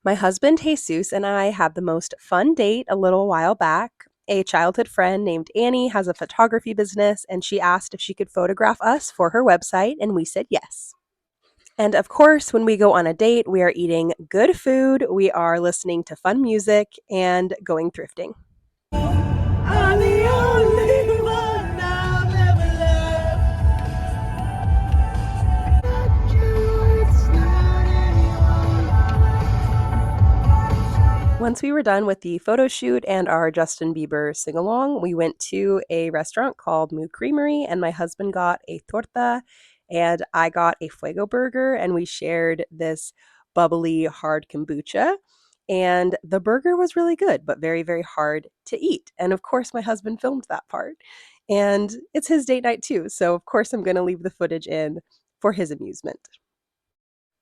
My husband Jesus and I had the most fun date a little while back. A childhood friend named Annie has a photography business, and she asked if she could photograph us for her website, and we said yes. And of course, when we go on a date, we are eating good food, we are listening to fun music, and going thrifting. I'm the only one I've ever Once we were done with the photo shoot and our Justin Bieber sing along, we went to a restaurant called Moo Crearyy, and my husband got a torta and I got a fuego burger, and we shared this bubbly, hard kombucha. And the burger was really good, but very, very hard to eat. And of course, my husband filmed that part. And it's his date night too. So, of course, I'm going to leave the footage in for his amusement.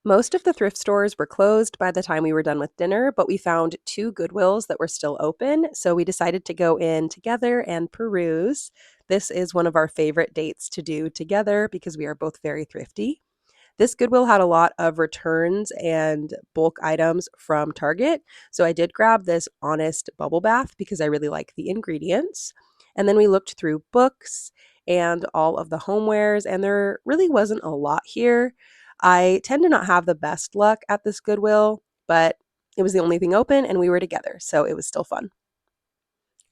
Most of the thrift stores were closed by the time we were done with dinner, but we found two Goodwills that were still open, so we decided to go in together and peruse. This is one of our favorite dates to do together because we are both very thrifty. This Goodwill had a lot of returns and bulk items from Target, so I did grab this Honest bubble bath because I really like the ingredients. And then we looked through books and all of the homewares, and there really wasn't a lot here. I tend to not have the best luck at this Goodwill, but it was the only thing open and we were together, so it was still fun.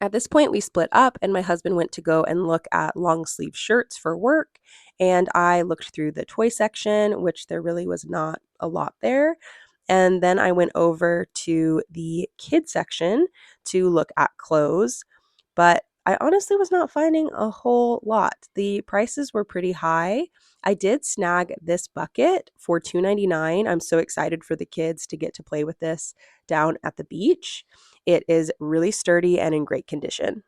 At this point, we split up, and my husband went to go and look at long sleeve shirts for work. And I looked through the toy section, which there really was not a lot there. And then I went over to the kid section to look at clothes. But I honestly was not finding a whole lot. The prices were pretty high. I did snag this bucket for $2.99. I'm so excited for the kids to get to play with this down at the beach. It is really sturdy and in great condition.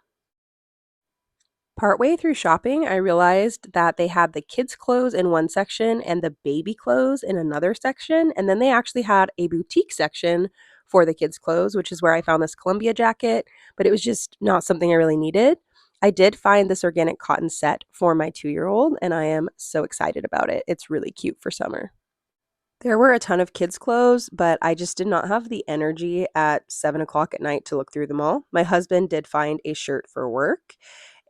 Partway through shopping, I realized that they had the kids' clothes in one section and the baby clothes in another section. And then they actually had a boutique section for the kids' clothes, which is where I found this Columbia jacket, but it was just not something I really needed. I did find this organic cotton set for my 2-year-old, and I am so excited about it. It's really cute for summer. There were a ton of kids' clothes, but I just did not have the energy at 7 o'clock at night to look through them all. My husband did find a shirt for work,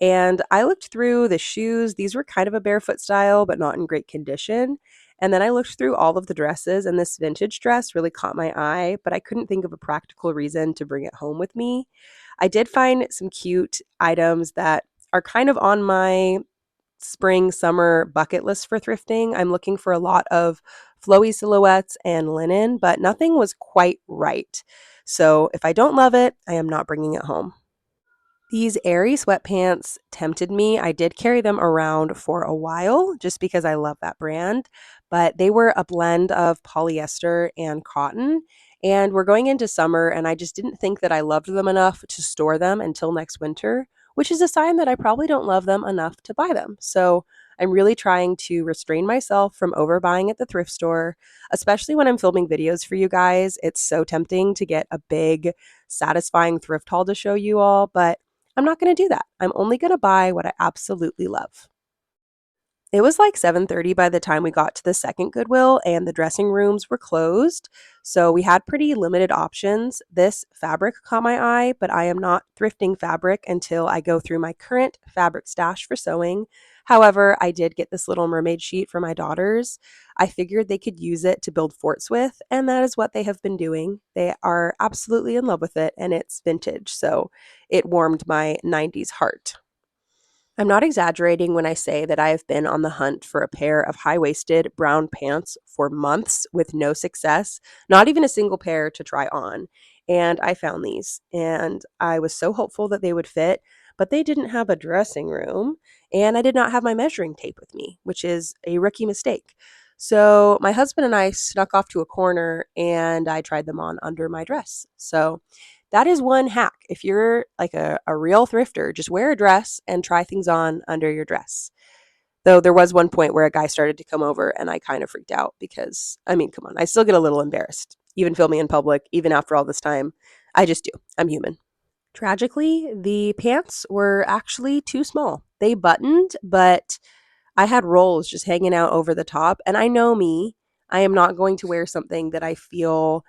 and I looked through the shoes. These were kind of a barefoot style, but not in great condition. And then I looked through all of the dresses, and this vintage dress really caught my eye, but I couldn't think of a practical reason to bring it home with me. I did find some cute items that are kind of on my spring summer bucket list for thrifting. I'm looking for a lot of flowy silhouettes and linen, but nothing was quite right. So if I don't love it, I am not bringing it home. These airy sweatpants tempted me. I did carry them around for a while just because I love that brand, but they were a blend of polyester and cotton. And we're going into summer, and I just didn't think that I loved them enough to store them until next winter, which is a sign that I probably don't love them enough to buy them. So I'm really trying to restrain myself from overbuying at the thrift store, especially when I'm filming videos for you guys. It's so tempting to get a big, satisfying thrift haul to show you all, but I'm not going to do that. I'm only going to buy what I absolutely love. It was like 7:30 by the time we got to the second Goodwill, and the dressing rooms were closed. So we had pretty limited options. This fabric caught my eye, but I am not thrifting fabric until I go through my current fabric stash for sewing. However, I did get this little mermaid sheet for my daughters. I figured they could use it to build forts with, and that is what they have been doing. They are absolutely in love with it, and it's vintage, so it warmed my 90s heart. I'm not exaggerating when I say that I have been on the hunt for a pair of high waisted brown pants for months with no success, not even a single pair to try on. And I found these, and I was so hopeful that they would fit, but they didn't have a dressing room, and I did not have my measuring tape with me, which is a rookie mistake. So my husband and I snuck off to a corner and I tried them on under my dress. So that is one hack. If you're like a real thrifter, just wear a dress and try things on under your dress. Though there was one point where a guy started to come over and I kind of freaked out because, I mean, come on, I still get a little embarrassed, even filming in public, even after all this time. I just do. I'm human. Tragically, the pants were actually too small. They buttoned, but I had rolls just hanging out over the top. And I know me, I am not going to wear something that I feel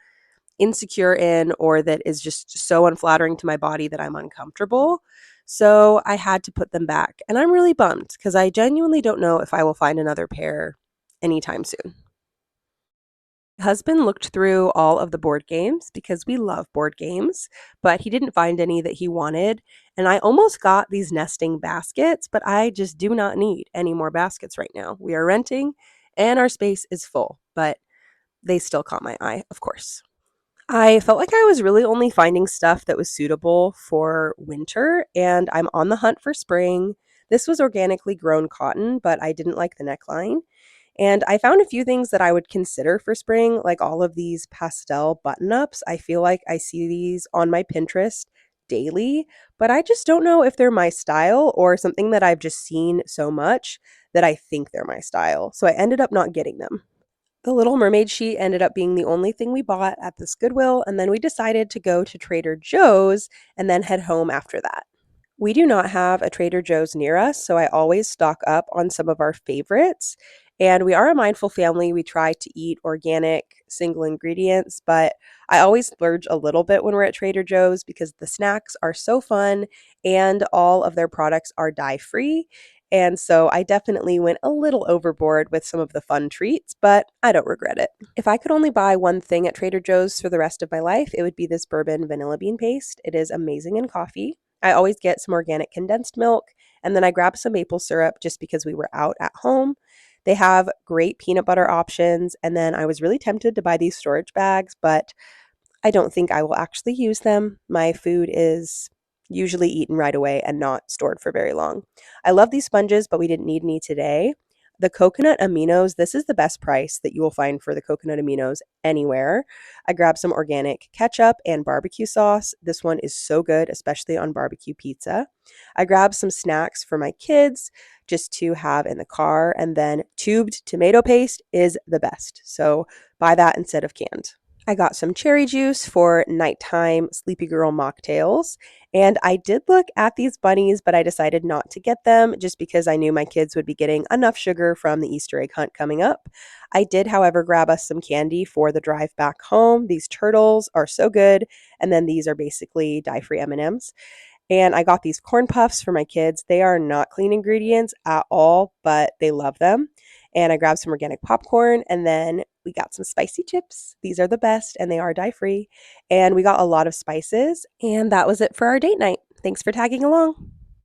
insecure in or that is just so unflattering to my body that I'm uncomfortable. So I had to put them back. And I'm really bummed because I genuinely don't know if I will find another pair anytime soon. My husband looked through all of the board games because we love board games, but he didn't find any that he wanted. And I almost got these nesting baskets, but I just do not need any more baskets right now. We are renting and our space is full, but they still caught my eye, of course. I felt like I was really only finding stuff that was suitable for winter, and I'm on the hunt for spring. This was organically grown cotton, but I didn't like the neckline. And I found a few things that I would consider for spring, like all of these pastel button ups. I feel like I see these on my Pinterest daily, but I just don't know if they're my style or something that I've just seen so much that I think they're my style. So I ended up not getting them. The Little Mermaid sheet ended up being the only thing we bought at this Goodwill, and then we decided to go to Trader Joe's and then head home after that. We do not have a Trader Joe's near us, so I always stock up on some of our favorites. And we are a mindful family. We try to eat organic, single ingredients, but I always splurge a little bit when we're at Trader Joe's because the snacks are so fun and all of their products are dye free. And so I definitely went a little overboard with some of the fun treats, but I don't regret it. If I could only buy one thing at Trader Joe's for the rest of my life, it would be this bourbon vanilla bean paste. It is amazing in coffee. I always get some organic condensed milk, and then I grab some maple syrup just because we were out at home. They have great peanut butter options, and then I was really tempted to buy these storage bags, but I don't think I will actually use them. My food is usually eaten right away and not stored for very long. I love these sponges, but we didn't need any today. The coconut aminos, this is the best price that you will find for the coconut aminos anywhere. I grabbed some organic ketchup and barbecue sauce. This one is so good, especially on barbecue pizza. I grabbed some snacks for my kids just to have in the car, and then tubed tomato paste is the best. So buy that instead of canned. I got some cherry juice for nighttime sleepy girl mocktails. And I did look at these bunnies, but I decided not to get them just because I knew my kids would be getting enough sugar from the Easter egg hunt coming up. I did, however, grab us some candy for the drive back home. These turtles are so good. And then these are basically dye-free M&Ms. And I got these corn puffs for my kids. They are not clean ingredients at all, but they love them. And I grabbed some organic popcorn, and then we got some spicy chips. These are the best and they are dye free. And we got a lot of spices. And that was it for our date night. Thanks for tagging along.